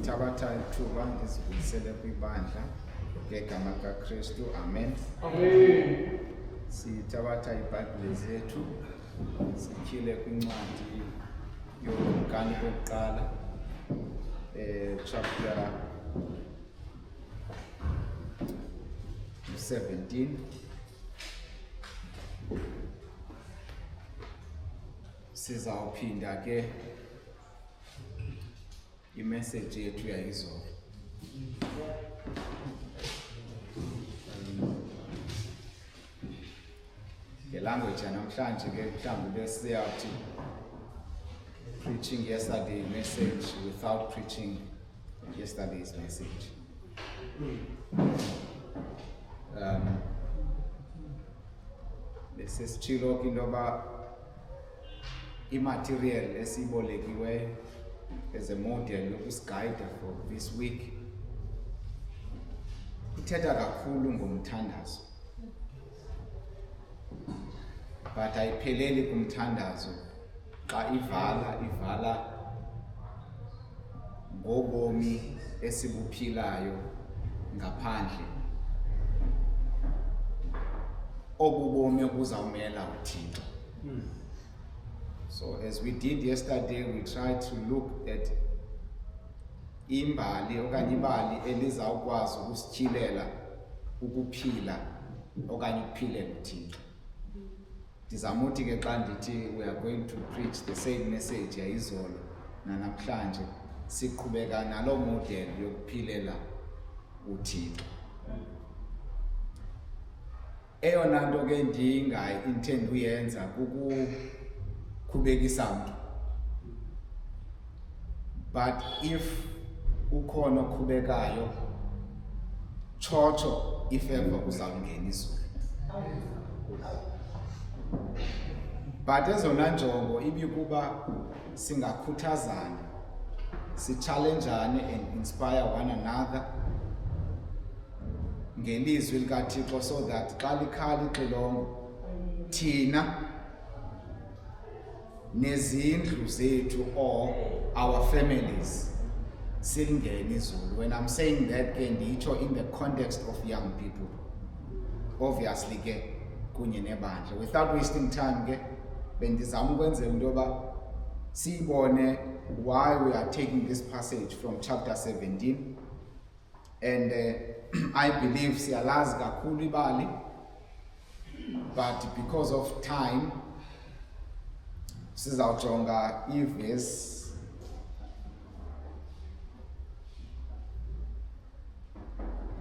Tabatha ithuba ndizibuyisele kwibandla ngegama kaKristu, amen. Amen. Sithabatha iBhayibhile zethu sityhile kwincwadi yokumkani kokuqala chapter 17. Sizawuphinda ke imessage yethu yayizolo. Ngelanguage yanamhlanje ke mhlawumbe besiyawuthi preaching yesterday's message without preaching yesterday's message. Besesitshilo ke intoba imaterial esibolekiweyo as a model yokusiguide for this week ithetha kakhulu ngomthandazo, but ayipheleli kumthandazo xa ivala ngobomi esibuphilayo ngaphandle obubomi obuzawumela uThixo. So as we did yesterday, we tried to look at imbali okanye ibali elizawukwazi ukusityilela ukuphila okanye ukuphilela uThixo. Ndizamuthi ke xa ndithi we are going to preach the same message yayizolo nanamhlanje siqhubeka nalo model yokuphilela uThixo. Eyona nto ke ndingayi-intend uyenza kukukhubekisa mntu, but if ukhona okhubekayo tshotsho if ever uzawungena izulu. But ezona njongo ibikuba singakhuthazana, sichallengeane and inspire one another ngelizwi likaThixo, so that xa likhala ixilongo thina nezindlu zethu or our families silingene izulu. When I'm saying that ke nditsho in the context of young people, obviously ke kunye nebandla. Without wasting time ke bendizama ukwenzela into yoba siyibone why we are taking this passage from chapter 17, and I believe siyalazi kakhulu ibali, but because of time sizawujonga iverse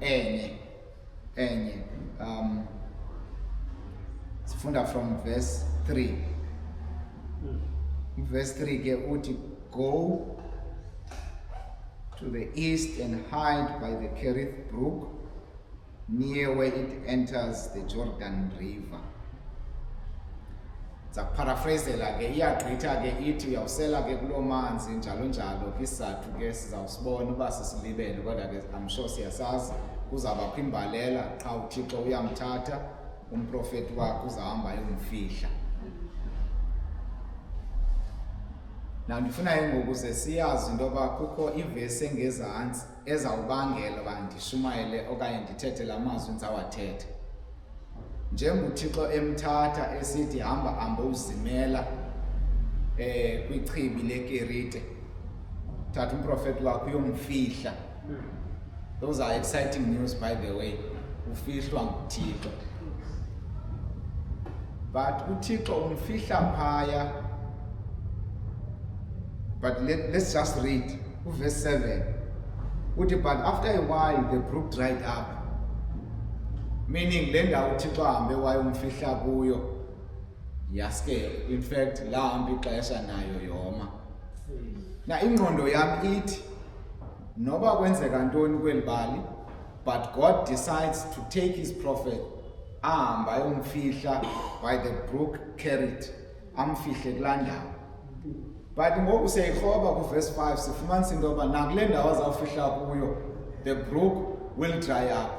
enye sifunda from verse 3. Verse 3 ke uthi, go to the east and hide by the Kerith brook, near where it enters the Jordan river. Paraphrasela ke iyagqitha ke ithi uyawusela ke kulo manzi njalo njalo. Isizathu ke sizawusibona uba sisilibele, kodwa ke I'm sure siyasazi kuzawuba kwimbalela xa uThixo uyamthatha umprofeti wakhe uzahamba ayomfihla. Now ndifuna ngokuze siyazi into yoba kukho ivesi engezantsi ezawubangela uba ndishumayele okanye ndithethe la mazwi ndizawathetha. NjengoThixo emthatha esithi hamba uzimela kwichibi leKerite, thatha umprofeti wakhe uyomfihla. Those are exciting news, by the way. Ufihlwa nguThixo. But uThixo umfihla phaya. But let's just read verse 7. But after a while the brook dried up. Meaning le ndawo uThixo ahambe wayomfihla kuyo yaske in fact lahamba ixesha nayo yoma. Na ingqondo yami ithi noba kwenzeka ntoni kwelibali, but God decides to take his prophet ahamba ayomfihla by the brook Kerit, amfihle kulaa ndawo. But ngoku siyayikroba kuverse 5 sifumanisa into yoba nakule ndawo azawufihla kuyo the brook will dry up.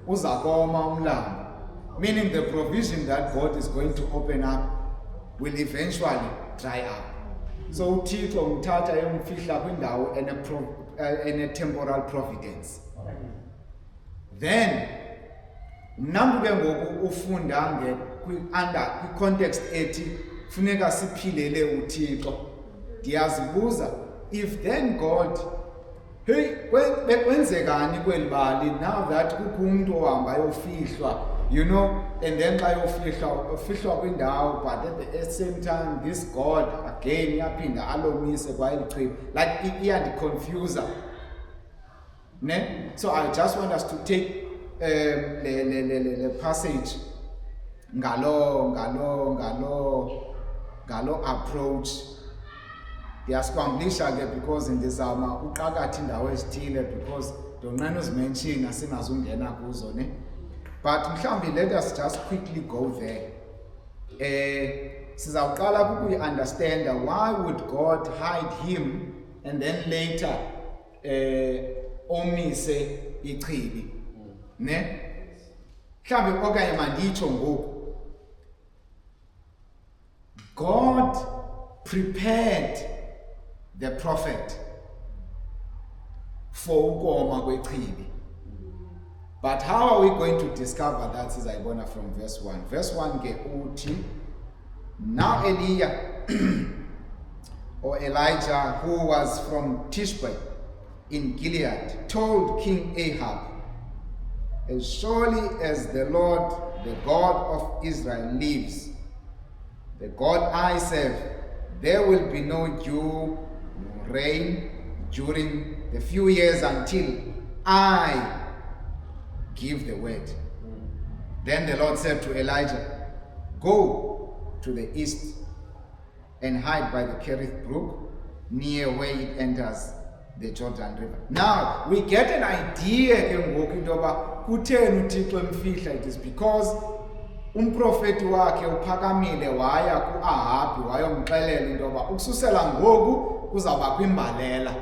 Uza koma umlambo, meaning the provision that God is going to open up will eventually dry up. So uThixo umthatha ayomfihla kwindawo ene temporal providence. Then mnamntu ke ngoku ufunda kwi-context ethi funeka siphilele uThixo. Ndiyazibuza, if then God, hey, bekwenzekani kwelibali now that kukho umuntu ohamba ayofihlwa, you know, and then xa yofihlwa kwindawo, but at the same time this God again yaphinda alomise kwayelichibi, like iyandiconfusa. Ne? So I just want us to take le passage ngalo approach. Ndiyasikwanglisha ke because ndizama uqakathi indawo ezithile because donqena uzimenshina singazungena kuzo ne. But mhlawumbi let us just quickly go there. Sizawuqala kukuyi-understand why would God hide him and then later omise ichibi ne. Mhlawumbi okanye manditsho ngoku, God prepared the prophet for ukoma kwechibi. But how are we going to discover that? Sizayibona from verse 1. Verse 1 ke uthi, now Elijah, who was from Tishbe in Gilead, told King Ahab, as surely as the Lord, the God of Israel lives, the God I serve, there will be no dew, no rain during the few years until I give the word. Then the Lord said to Elijah, go to the east and hide by the Kerith brook, near where it enters the Jordan River. Now we get an idea ke ngoku into yoba kutheni uThixo emfihla. It is because umprofeti wakhe uphakamile waya kuAhabi wayomxelela into yoba ukususela ngoku kuzawuba kwimbalela,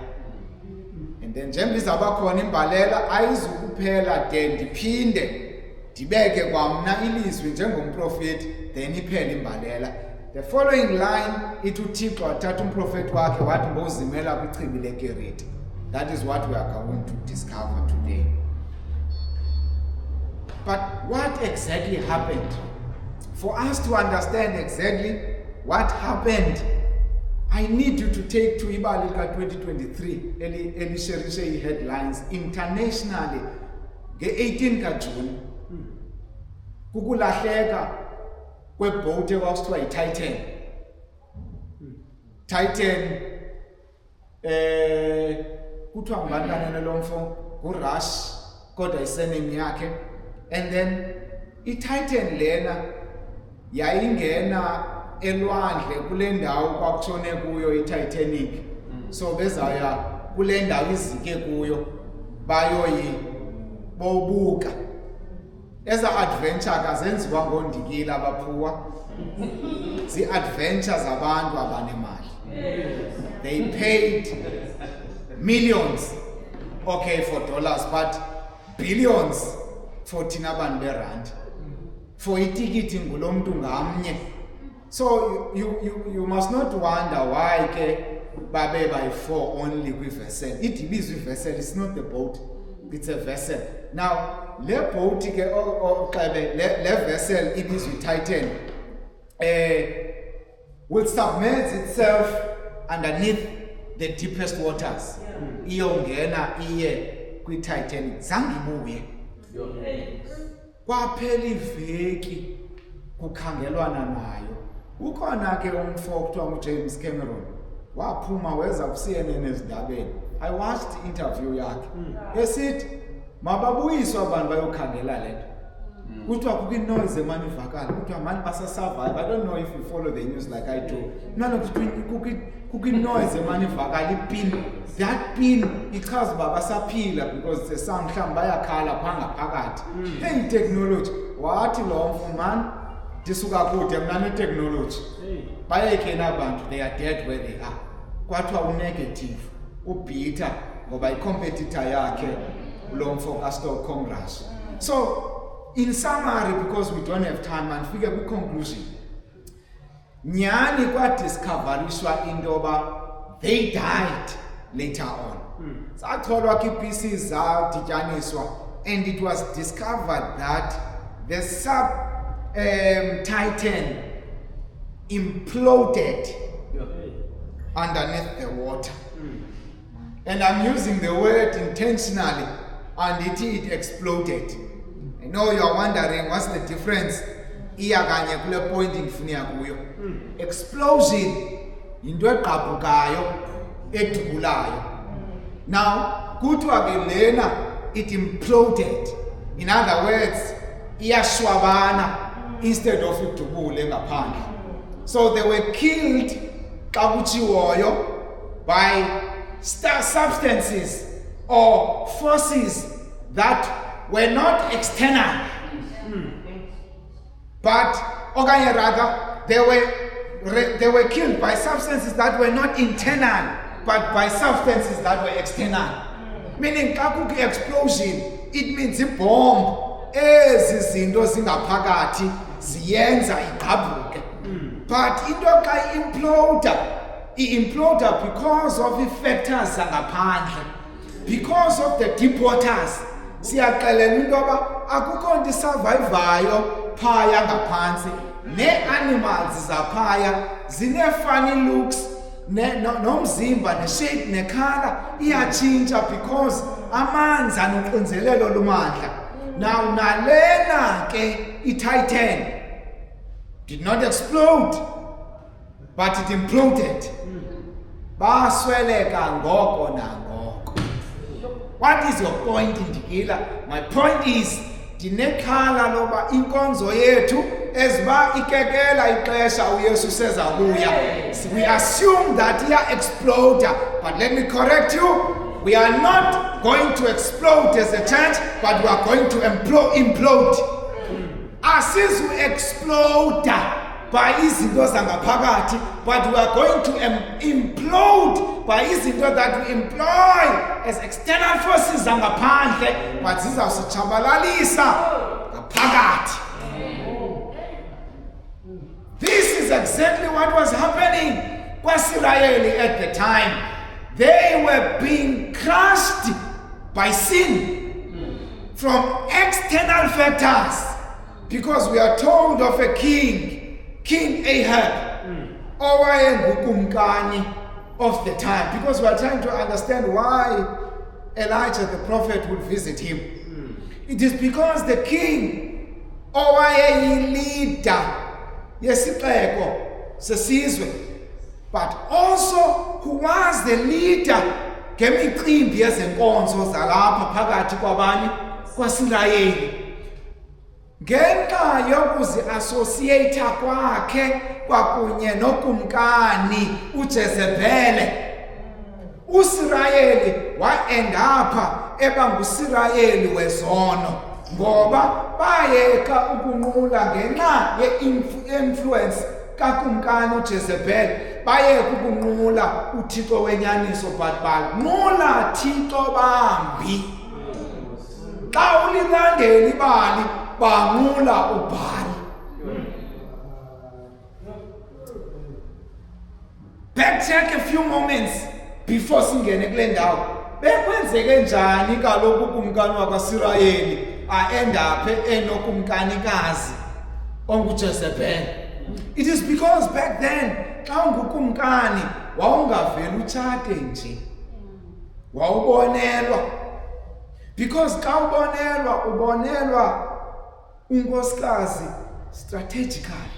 and then njengoba izawuba khona imbalela ayizukuphela de ndiphinde ndibeke kwamna ilizwi njengomprofeti then iphele imbalela. The following line ithi uThixo wathatha umprofeti wakhe wathi mbozimela kwichibi leKeriti. That is what we are going to discover today. But what exactly happened? For us to understand exactly what happened, I need you to take to ibali ka-2023 elisherishe i-headlines internationally nge-18 kaJuni kukulahleka kweboat ekwakusithiwa yi-Titan. Titan kuthiwa ngubani lo mfo, nguRush kodwa isename yakhe. And then i-Titan lena yayingena elwandle kule ndawo kwakutshone kuyo i-Titanic. So bezaya kule ndawo izike kuyo bayoyibobuka. Eza adventure kazenziwa ngondikile abaphuwa. Zii-adventures abantu abanemali. They paid millions, okay, for dollars, but billions for thina bantu berand, for itikiti ngulo mntu ngamnye. So you must not wonder why ke babe by 4 only kwi-vessel. It is a vessel, it's not the boat, it's a vessel. Now le boat ke le vessel ibizwa i-Titan will submerge itself underneath the deepest waters. Iyongena iye kwi-Titanic. Zange ibuye. Kwaphela iveki kukhangelwana nayo. Ukhona ke umfo kuthiwa uJames Cameron waphuma weza ku-CNN ezindabeni. I watched the interview yakhe. Esithi mababuyiswe abantu bayokhangela lento. Kuthiwa kukho noise emane ivakala. Kuthiwa manje basa-survive. I don't know if you follow the news like I do. No, kukho noise emane ivakala ipin. That pin ichaza uba basaphila because the sun mhlawumbe bayakhala phangaphakathi. Hey technology. Wathi lo mfumane ndisuka kude mna ne-technology. Bayekena abantu, they are dead where they are. Kwathiwa unegative, ubhitha ngoba i-competitor yakhe lo mfo kaStock Congress. So in summary, because we don't have time and figure good conclusion. Nyani kwa discoverishwa indoba they died later on. Satholwa ki pieces zadityaniswa and it was discovered that the Titan imploded underneath the water. And I'm using the word intentionally, and it exploded. I know you are wondering what's the difference. Iyakanye kule point ngifuna kuyo. Explosion into egqabhukayo edubulayo. Now kuthiwa ke lena it imploded. In other words, iyashwabana instead of idubule ngaphandle. So they were killed xa kutshiwoyo by substances or forces that were not external, but okanye rather they were killed by substances that were not internal, but by substances that were external. Meaning xa kukho explosion, it means ibomb ezi zinto zingaphakathi ziyenza igqabhuke. But into xa i-imploda because of the factors zangaphandle, because of the deep waters. Siyaxelela intoba akukho nto isurvivayo phaya ngaphantsi, nee-animals zaphaya zine-funny looks, nomzimba ne-shape ne-color iyatshintsha because amanzi anoxinzelelo lumandla. Now nalena ke i-Titan did not explode, but it imploded. Basweleka ngoko nangoko. What is your point, Ndikila? My point is, dinekhala loba inkonzo yethu eziba ikekela ixesha uYesu seza kuya. We assume that iya explode, but let me correct you. We are not going to explode as a church, but we are going to implode. Asizu explode by izinto zangaphakathi, but we are going to implode by izinto that we employ as external forces zangaphandle, but zizawusitshabalalisa ngaphakathi. This is exactly what was happening kwaSirayeli at the time. They were being crushed by sin from external factors, because we are told of a King Ahab, owayengukumkani of the time, because we are trying to understand why Elijah the prophet would visit him. It is because the king owayeyilida yesixeko sesizwe, but also who was the leader ngemicimbi yezenkonzo zalapha phakathi kwabani kwaSirayeli. Ngenxa yokuzi-associate kwakhe kwakunye nokumkani uJezebhele, uSirayeli waendapha ebangusirayeli wezono, ngoba bayeka ukunqula ngenxa ye-influence kakumkani uJezebhele. Bayeka ukunqula uThixo wenyaniso, but banqula Thixo bambi. Xa ulilandela ibali banqula uBhali. Backtrack a few moments before singene kule ndawo. Bekwenzeke njani kaloku ukumkani wakwaSirayeli aendaphe enokumkanikazi onguJezebhele? It is because back then xa ungukumkani wawungaveli utshate nje, wawubonelwa. Because xa ubonelwa unkosikazi strategically.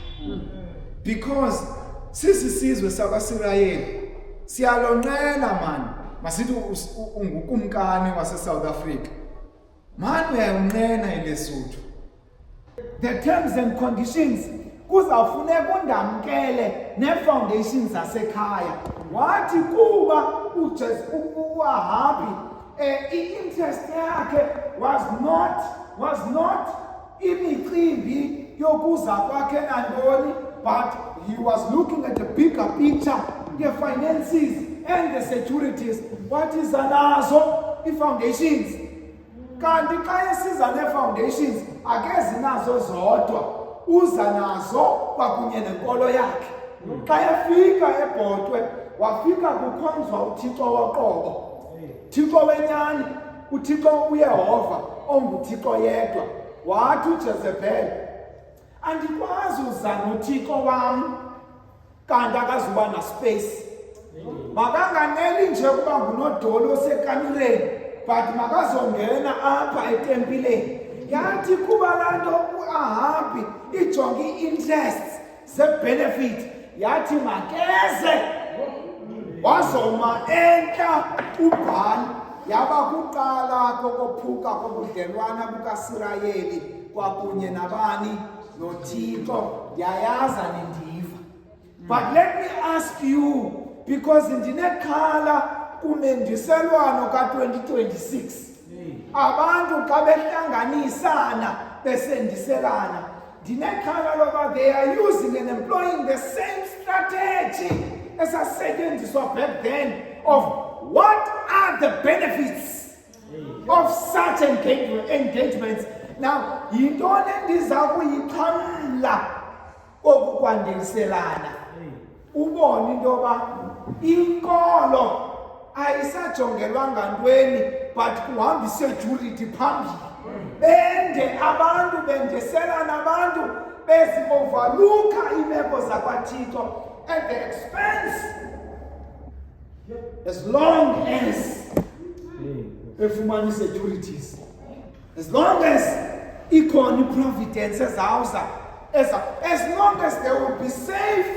Because sisizwe sakwaSirayeli Siyalonqena man. Masithi ungukumkani wase South Africa. Man uyayonqena iLesotho. The terms and conditions kuzafuneka undamkele ne-foundations zasekhaya. Wathi kuba uHappy i-interest yakhe was not imicimbi yokuza kwakhe nantoni, but he was looking at the bigger picture, the finances and the securities. What is nazo i-foundations? Kanti xa esiza ne-foundations akezi nazo zodwa, uza nazo kwakunye nenkolo yakhe. Xa efika eBhotwe wafika kukhonzwa uThixo woqobo, Thixo wenyani, uThixo uYehova onguThixo yedwa. Wathi uJezebheli, andikwazi uza noThixo wam kanti akazuba na space. Makanganeli nje kuba ngunodolo osekamireni, but makazongena apha etempileni. Yathi kuba laa nto uHappy ijonge ii-interests ze-benefit, yathi makeze wazoma entla uBhali. Yaba kuqala kokophuka kobudlelwana bukaSirayeli kwakunye nabani noThixo. Yayaza nindiva. But let me ask you, because ndinekhala kumendiselwano ka-2026, abantu xa behlanganisana besendiselana, ndinekhala loba they are using and employing the same strategy esasetyenziswa back then of what are the benefits of such engagements. Now, yintoni endiza kuyixhamla okukwandiselana? Ubone into yoba inkolo ayisajongelwanga ntweni, but kuhamba isecurity phambili. Bende abantu bendiselana, abantu beziovaluka imeko zakwaThixo at the expense, as long as befumana securities, as long as ikhona providence ezawuza, as long as they will be safe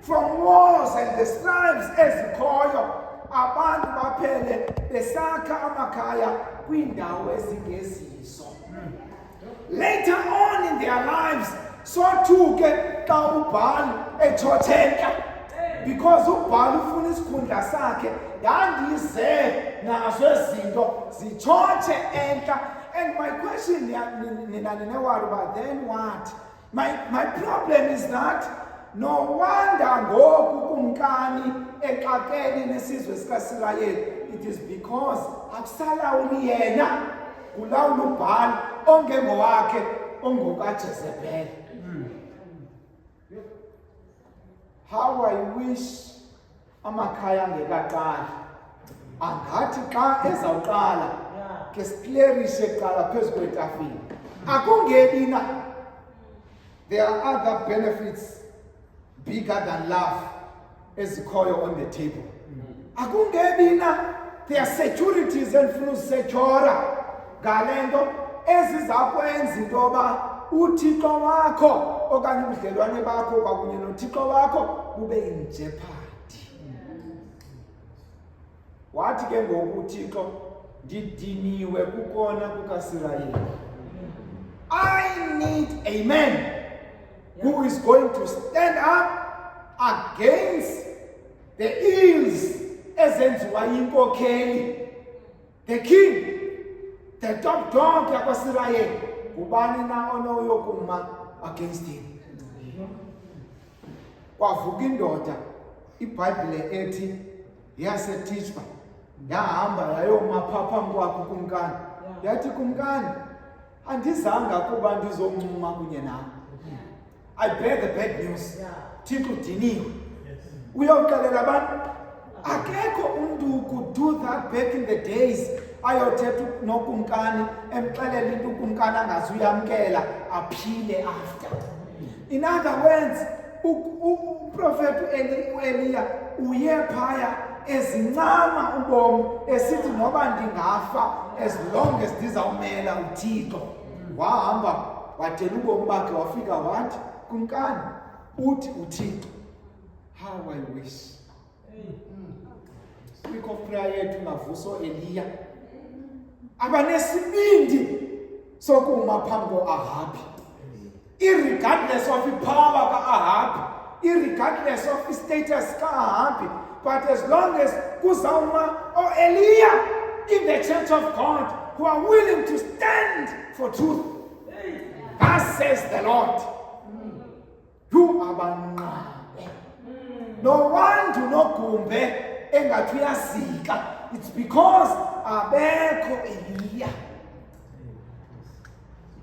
from wars and the strives ezikhoyo, abantu baphele besakha amakhaya kwiindawo ezingezizo. Later on in their lives, so too ke xa uBhali etshotshela, because uBhali ufuna isikhundla sakhe, yandize nazo ezinto zitshotshe entla. And my question, but then what? My problem is that no wonder ngoku kumkani exakeni nesizwe sikaSirayeli, it is because akusalawuli yena, kulawula uBhali ongengowakhe ongokaJezebheli. How I wish amakhaya angekaqali. Angathi xa ezawuqala ke siklerishe kuqala phezu kwetafile. Akungebi na. There are other benefits bigger than love ezikhoyo on the table. Akungebi na. There are securities endifuna uzisetyhora ngale nto ezizakwenza into yoba uThixo wakho okanye ubudlelwane bakho kwakunye noThixo wakho bube in jeopardy. Wathi ke ngoku uThixo, ndidiniwe kukona kukaSirayeli. I need a man who is going to stand up against the ills ezenziwa yinkokheli, the king, the top dog yakwaSirayeli. Ubani na onoyokuma against him? Kwavuka indoda, iBhayibhile ethi yaseThishba, yahamba yayoma phambi kwakhe kumkani. Yathi kumkani, andizanga kuba ndizoncuma kunye nawe. I bear the bad news. Thixo udiniwe. Uyoxelela abantu, akekho umuntu could do that back in the days. Ayothetha nokumkani emxelela into ukumkani angazuyamkela aphile after. In other words, uprofetu Eliya uye phaya ezincama ubomi esithi noba ndingafa as long as ndizawumela uThixo. Wahamba wadela ubomi bakhe wafika wathi kumkani, uthi uThixo, how I wish week of prayer yethu ngavuso Eliya abanesibindi sokuma phambi ko-Ahabi, irregardless of ipower ka-Ahabi, irregardless of status ka-Ahabi, but as long as kuzawuma Eliya in the church of God who are willing to stand for truth, thus says the Lord, you abanqabe. No one do not kumbe engathi uyazika. It's because abekho Eliya.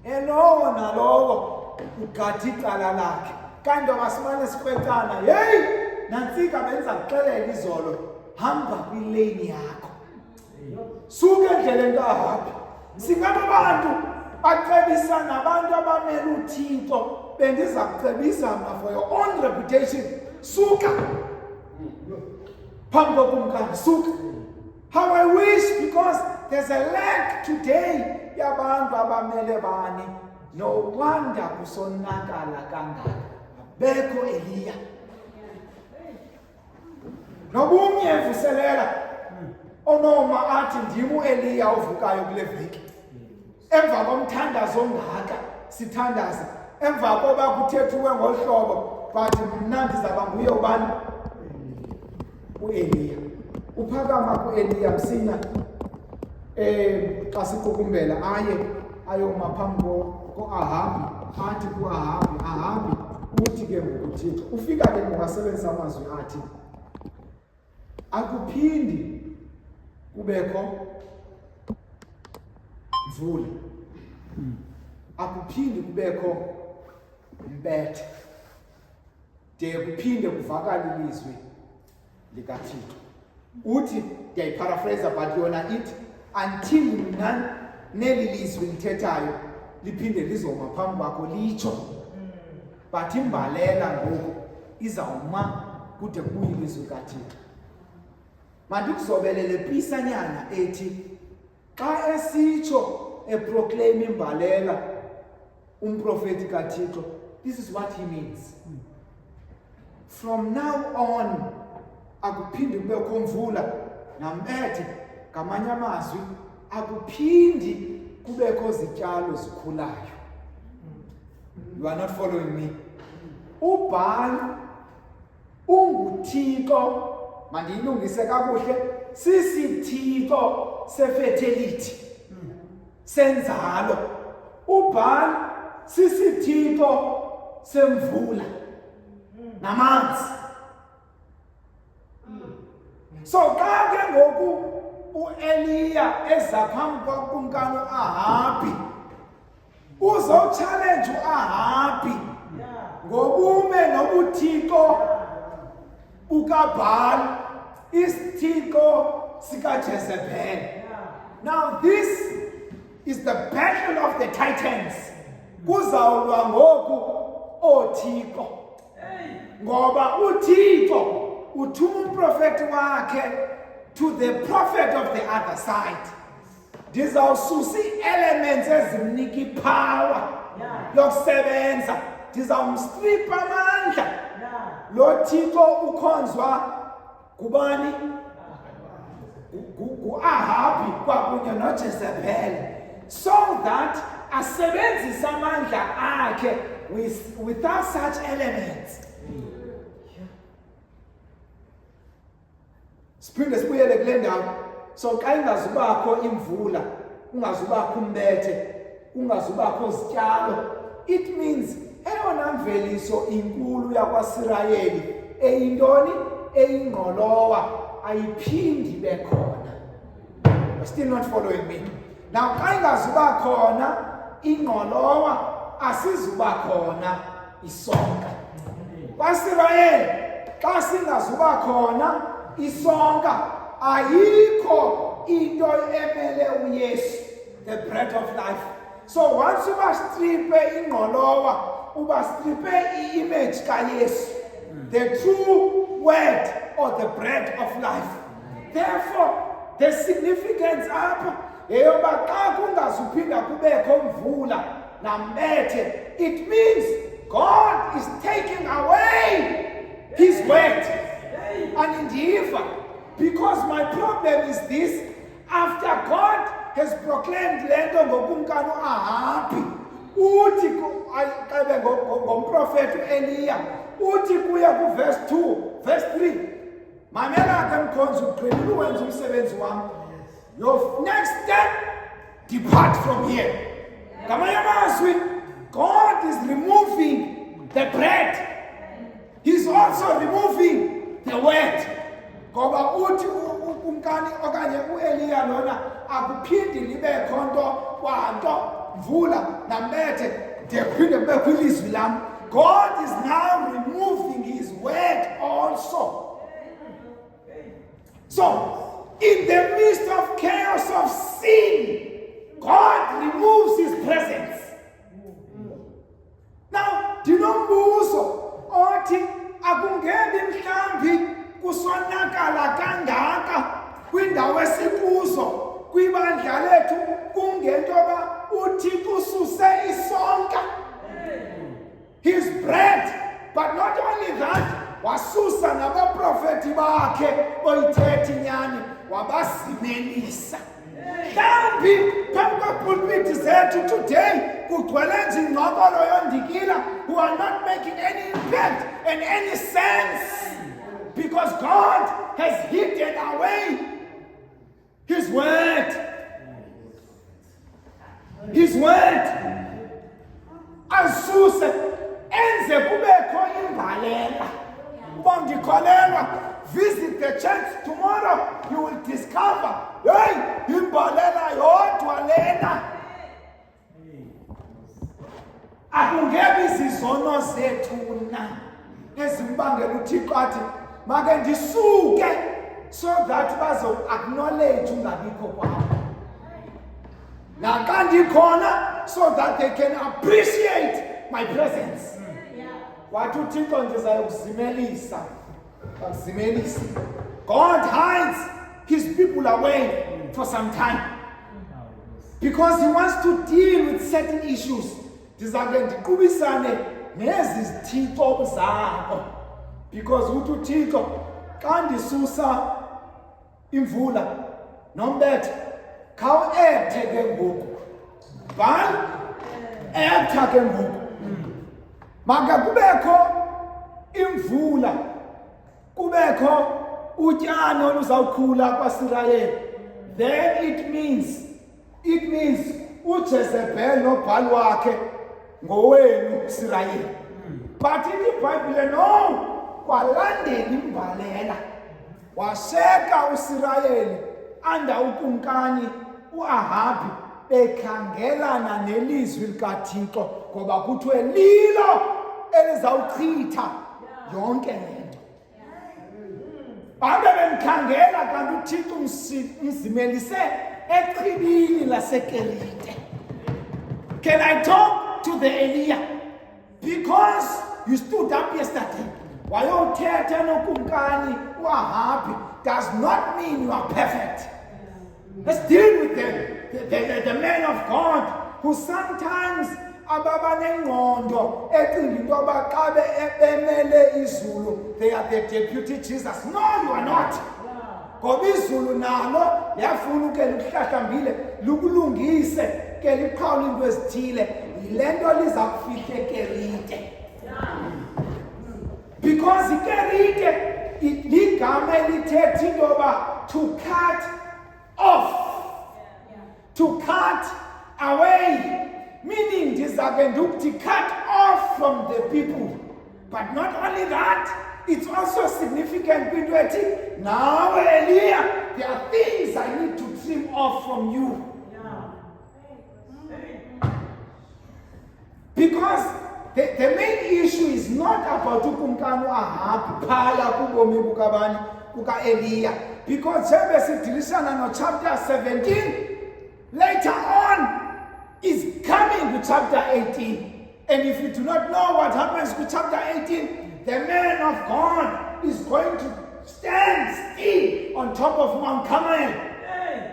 Elowo nalowo ugathi icala lakhe. Kanti abasimane sikwetana, hey, nantsika benza kuxelela izolo, hamba kwilane yakho. Suke endleleni kaHabi. Singabe abantu bacebisa nabantu abamele uThixo, bendiza kucebisa for your own reputation. Suka. Phambi kokumkani, suka. How I wish, because there's a lack today yabantu abamele bani. No wonder kusonakala kangaka. Bekho Eliya. Nobunye evuselela onoma athi ndimu Eliya ovukayo kule veki. Emva komthandazo ongaka sithandaza, emva koba kuthethuwe ngohlobo, bathi mna ndizaba nguye ubani? uEliya. Uphakama kuEliya msinya xa siqukumbela ayoma phambi ko-Ahabi, athi ku-Ahabi, Ahabi uthi ke ngokuThixo, ufika ke ngokusebenzisa amazwi athi, akuphindi kubekho mvula, akuphindi kubekho umbethe, de kuphinde kuvakale ilizwi likaThixo. Uthi, ndiyayiparaphrase but yona ithi, until mna neli lizwi lithethayo liphinde lizoma phambi kwakho litsho, but imbalela ngoku izawuma kude kuye ilizwi likaThixo. Mandikuzobelele pisanyana ethi xa esitsho eproclaim imbalela umprofeti kaThixo, this is what he means. From now on akuphindi kubekho mvula nambethe, ngamanye amazwi akuphindi kubekho zityalo zikhulayo. You are not following me. uBhaali unguThixo, mandiyilungise kakuhle, sisithixo sefertility, senzalo. uBhaali sisithixo semvula namanzi. So xa ke ngoku uEliya eza phambi kokumkani uAhabi, uzochallenge uAhabi ngobume nobuthixo bukaBhaali, isithixo sikaJezebel. Now this is the battle of the titans. Kuzawulwa ngoku othixo, ngoba uthixo uthuma umprofeti wakhe to the prophet of the other side. Ndizawususa ii-elements ezimnika ipower yokusebenza, ndizawumstripa amandla. Lo Thixo ukhonzwa kubani? Ahabi kwakunye noJezebel, so that asebenzise amandla akhe without such elements. Siphinde sibuyele kule ndawo. So xa ingazubakho imvula, ungazubakho umbethe, ungazubakho zityalo, it means eyona mveliso inkulu yakwaSirayeli eyintoni? Eyingqolowa ayiphindi bekhona. You're still not following me. Now xa ingazuba khona ingqolowa, asizuba khona isonka. KwaSirayeli xa singazuba khona isonka, ayikho into emele uYesu, the bread of life. So once ubastripe ingqolowa, ubastripe i-image kaYesu, the true word or the bread of life. Therefore, the significance apha yeyoba xa kungazuphinda kubekho mvula nambethe, it means God is taking away his word. And ndiva Because my problem is this: after God has proclaimed lento ngokumkani Ahabi, uthi kabe ngomprofeti Eliya, uthi kuya ku verse 2, verse 3. Mamela ke mkhonzi uqhelile uwenza umsebenzi wami. Your next step, depart from here. Ngamanye amazwi, God is removing the bread. He's also removing the word. Ngoba uthi umkani okanye uEliya lona akuphindi libe khonto kwanto mvula nambethe dephinde kube kwilizwi lami. God is now removing his word also. So, in the midst of chaos of sin, God removes his presence. Now, ndinombuzo othi akungeni mhlambi kusonakala kangaka kwindawo esikuzo kwibandla lethu kungento ba uThixo ususe isonka, his bread, but not only that, wasusa nabaprofeti bakhe boyithethe inyani wabazimelisa. Mhlambi phambi kwepulpiti zethu today kugcwele nje ingqokolo yondikila who are not making any impact and any sense, because God has hidden away his word. His word. Asuse enze kubekho imbalela. Ubondikholelwa, visit the church tomorrow, you will discover, hey, imbalela yodwa lena. Akungebe izizono zethu na ezimbangela uThixo athi make ndisuke so that bazo acknowledge ungabikho kwabo. Naxa ndikhona so that they can appreciate my presence. Wathi uThixo ndizayokuzimelisa. Bazimelisa. God hides his people away for some time because he wants to deal with certain issues. Ndizake ndiqubisane nezi zithixo zabo, because uthi uThixo xa ndisusa imvula nombethe khawuethe ke ngoku bhal etha ke ngoku maka kubekho imvula kubekho utyano oluzawukhula kwaSirayeli. Then it means uJezebel nobhali wakhe ngowenu Isirayeli. But in the Bible no, kwalandela imbalela washeka uSirayeli anda ukumkani uAhabi bekhangelana nelizwi likaThixo ngoba kuthiwe lilo elizawuchitha yonke lento. Babe bemkhangela kanti uThixo umzimelise echibini laseKerite. Can I talk to the Eliya? Because you stood up yesterday, wayothetha nokumkani uAhabi does not mean you are perfect. Let's deal with the man of God who sometimes ababa nengqondo ecinga into yoba xa bemele izulu they are the deputy Jesus. No, you are not. Ngoba izulu nalo yafuna uke luhlahlambile lukulungise ke liqhawula into ezithile yile nto liza kufika eKerite. Because iKerite ligama elithetha into yoba to cut off, to cut away, meaning ndizake ndukuthi cut off from the people. But not only that, it's also significant kwinto ethi nawe Eliya, there are things I need to trim off from you. Because the main issue is not about ukumkani uAhabi phaya kubomi bukabani buka Eliya, because njengoba sidilishana no chapter 17 later on is coming to chapter 18. And if you do not know what happens to chapter 18, the man of God is going to stand still on top of Mount Carmel.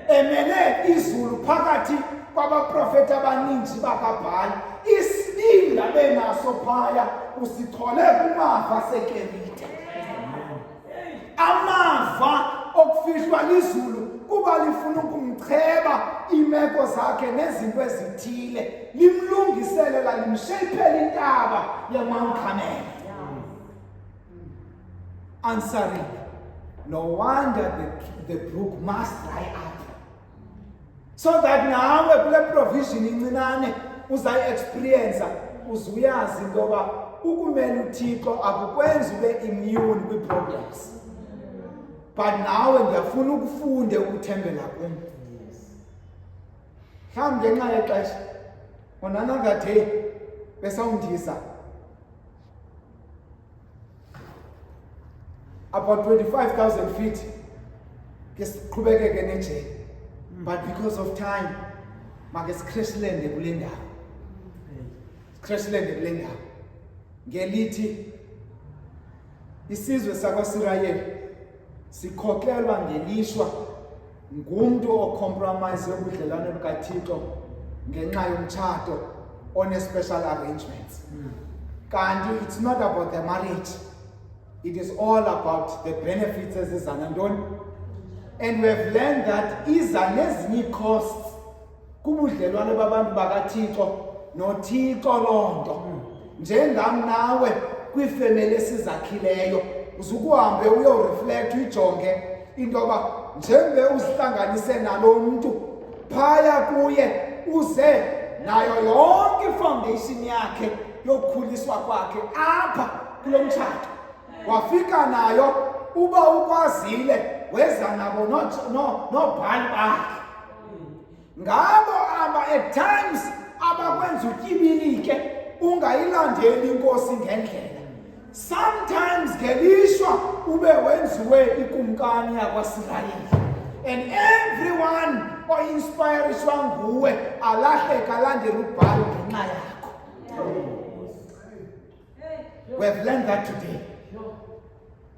Emele izulu phakathi kwabaprofeti abaninzi bakaBhali. Isibindi abenaso phaya usithole kumava seKerite. Amava ofihlwa lizulu kuba lifuna ukumcheba imeko zakhe nezinto ezithile limlungisele limshapele intaba yeMount Carmel. Answering, no wonder the brook must dry up. So that nawe kule provision incinane uzayi-experience uzuyazi ngoba ukumela uThixo akukwenzi ube immune kwi-problems. But nawe ngiyafuna ukufunde ukuthembela kum. Mhlawumbe ngenxa yexesha on another day besawundisa about 25,000 feet ke siqhubekeke nejourney. But because of time make sikreshilende kule ndawo. Sikreshilende kule ndawo. Ngelithi isizwe sakwaSirayeli sikhokelwa ngelishwa ngumuntu ocompromise ubudlelwane bukaThixo ngenxa yomtshato on a special arrangements. Kanti it's not about the marriage. It is all about the benefits ezizana ntoni. And we have learned that iza nezinye costs kubudlelwane babantu bakaThixo noThixo lonto. Njengam nawe kwifamily esizakhileyo uzukuhambe uyoreflect uyijonge into yoba njembe uzihlanganise nalo mntu phaya kuye uze nayo yonke ifoundation yakhe yokukhuliswa kwakhe apha kulo mtshato wafika nayo uba ukwazile weza nabo nobhali bakhe ngabo aba at times abakwenza utyibilike ungayilandeli inkosi ngendlela. Sometimes ngelishwa ube wenziwe ikumkani yakwaSirayeli and everyone oinspirishwa nguwe alahleka alandela ubhali ngenxa yakho. We have learned that today.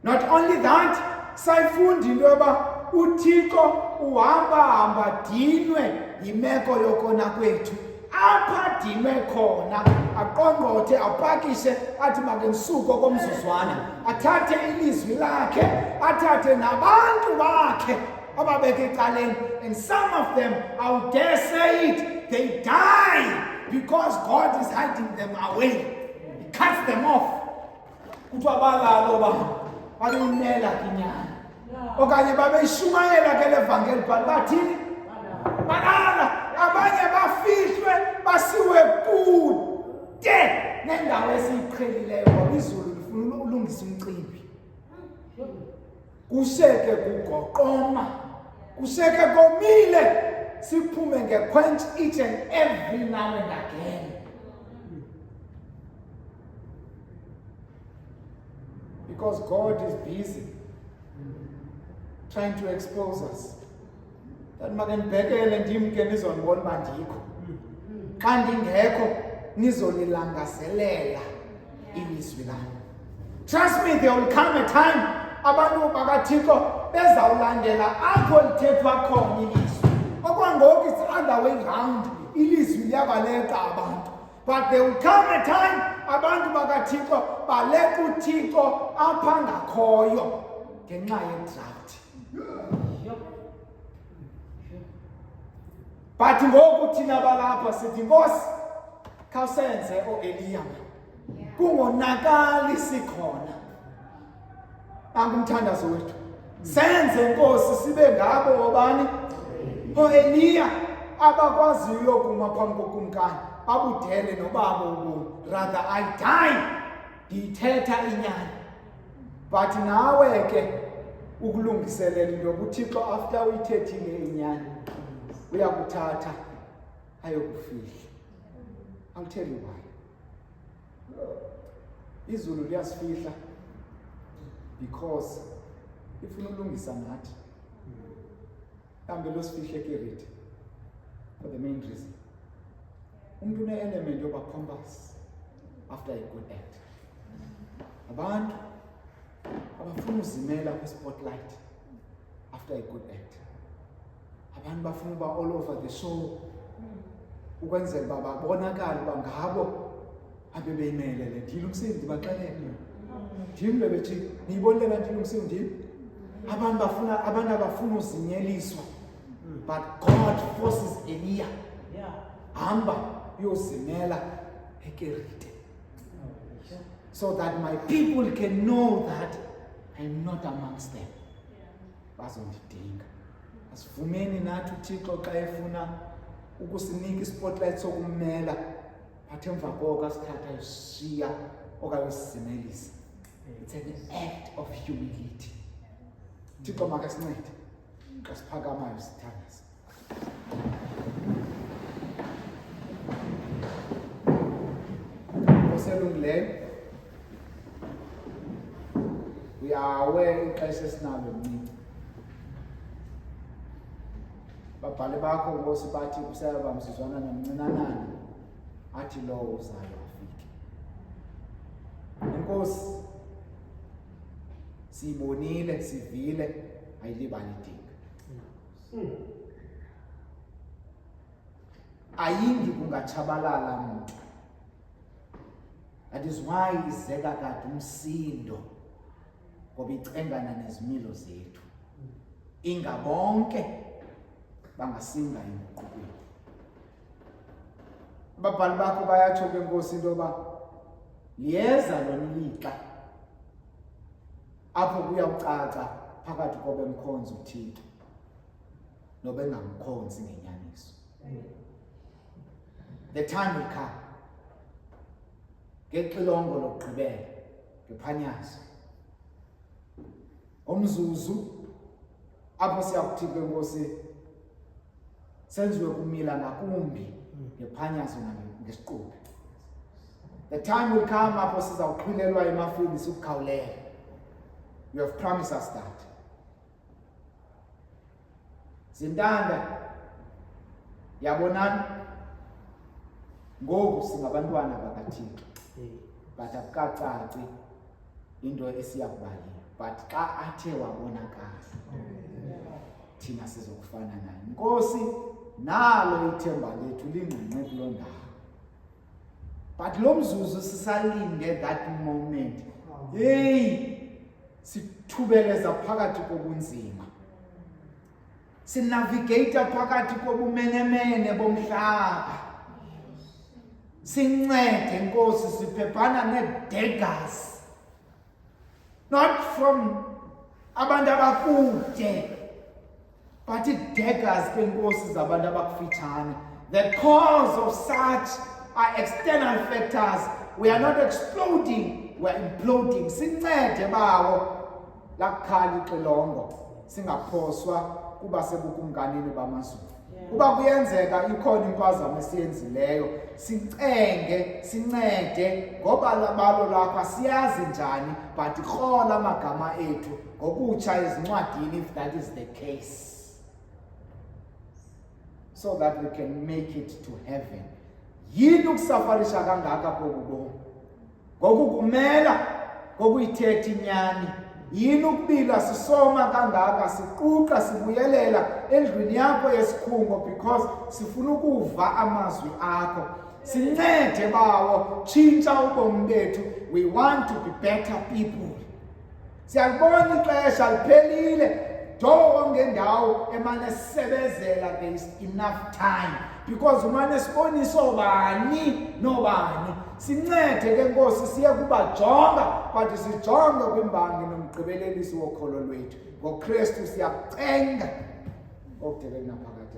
Not only that, sayifunda into yoba uThixo uhamba dinwe yimeko yokona kwethu. Apha dinwe khona aqongqothe apakishe athi make nisuke komzuzwana athathe ilizwi lakhe athathe nabantu bakhe ababeke ecaleni, and some of them, I would dare say it, they die because God is hiding them away. He cuts them off. Kuthiwa balalo babinela kinyana okanye babeyishumayela ke levangeli bathini balala, abanye bafihlwe basiwe kude nendawo esiyiqhelileyo ngoba izulu lifuna ulungisa umcimbi. Kusheke kugoqoma, kusheke komile, siphume ngequench each and every now and again. Because God is busy trying to expose us. That makenibhekele ndimke nizonibona bandikho. Xa ndingekho nizolilangazelela ilizwi lami. Trust me, there will come a time abantu bakaThixo bezawulandela apho lithethwa khona ilizwi. Okwangoku it's other way round. Ilizwi liyabaleqa abantu. But there will come a time abantu bakaThixo baleka uThixo apha ngakhoyo ngenxa yedraft. But ngoku thina balapha sithi Nkosi khawusenze oEliya kungonakali sikhona. Angumthandazo wethu. Senze Nkosi sibe ngabo obani oEliya abakwaziyo kuma phambi kokumkani abudele nobaba ubomi. Rather I die ngithetha inyani. But nawe ke ukulungiselela into uThixo after uyithethile inyani uyakuthatha ayokufihla. I'll tell you why. Izulu liyasifihla because ifuna ulungisa nathi. Kambe losifihle ke for the main reason. Umuntu une-element yoba compass after a good act. Abantu abafuna uzimela kwi-spotlight after a good act. Abantu bafuna uba all over the show ukwenzela uba babonakale uba ngabo abebeyimelele. Ndilungisile ndibaxelele. Ndim bebethi niyibonile kanti ilungisiwe ndim. abantu abafuna uzinyeliswa, but God forces Elia, hamba uyozimela eKerite, so that my people can know that I'm not amongst them. Bazondidinga. Asivumeni nathi uThixo xa efuna ukusinika ispotlight sokummela, but emva koko asithatha ushiya okanye usizimelisa. It's an act of humility. Thixo makasincede. Xa siphakamayo sithandaza. Oselungileyo. We are aware ixesha esinalo mncinci. Babhali bakho Nkosi bathi kuseba msizwana nomncinanani athi lo uzayo afike. Nkosi sibonile sivile ayilibali idinga. Ayingi kungachabalala umuntu. That is why izeka kade umsindo ngoba icengana nezimilo zethu. Ingabonke bangasinga emqubeni. Ababhali bakho bayatsho ke Nkosi into yoba liyeza lona ilixa apho kuyawucaca phakathi kobemkhonza uThixo nobengamkhonzi ngenyaniso. The time will come. Ngexilongo lokugqibela ngephanyazo. Umzuzu apho siyakuthi ke Nkosi senziwe kumila ngakumbi ngephanyazo ngesiquphe. The time will come apho sizawuqhwilelwa emafini sikukhawulela. You have promised us that. Zintanda yabonani ngoku singabantwana bakaThixo. But akukacaci into esiyakubalela. But xa athe wabonakala thina sizokufana naye. Nkosi nalo ithemba lethu lingqengqe kuloo ndawo. But lo mzuzu sisalinde that moment. Hey, sithubeleza phakathi kobunzima. Sinavigate phakathi kobumenemene bomhlaba. Sincede Nkosi siphephana ne-daggers. Not from abantu abakude, but daggers ke Nkosi zabantu abakufitshane. The cause of such are external factors. We are not exploding, we are imploding. Sincede bawo lakhali xilongo singaphoswa kuba sebukumkanini bamazulu. Kuba kuyenzeka ikhona impazamo esiyenzileyo, sincede ngoba labalo lakho siyazi njani, but ikhola amagama ethu ngokutsha ezincwadini if that is the case, so that we can make it to heaven. Yini ukusafarisha kangaka kokubo ngokukumela ngokuyithetha inyani? Yini ukubila sisoma kangaka siquqa sibuyelela endlwini yakho yesikhungo because sifuna ukuva amazwi akho? Sincede bawo, tshintsha ubomi bethu. We want to be better people. Siyabona ixesha liphelile. Don't ngendawo emane sisebezela, there is enough time because umane siboniso bani nobani. Sincede ke Nkosi siye kubajonga, but sijonge kwimbangi nomgqibelelisi wokholo lwethu. NgoKristu siyakucenga okudelele naphakathi.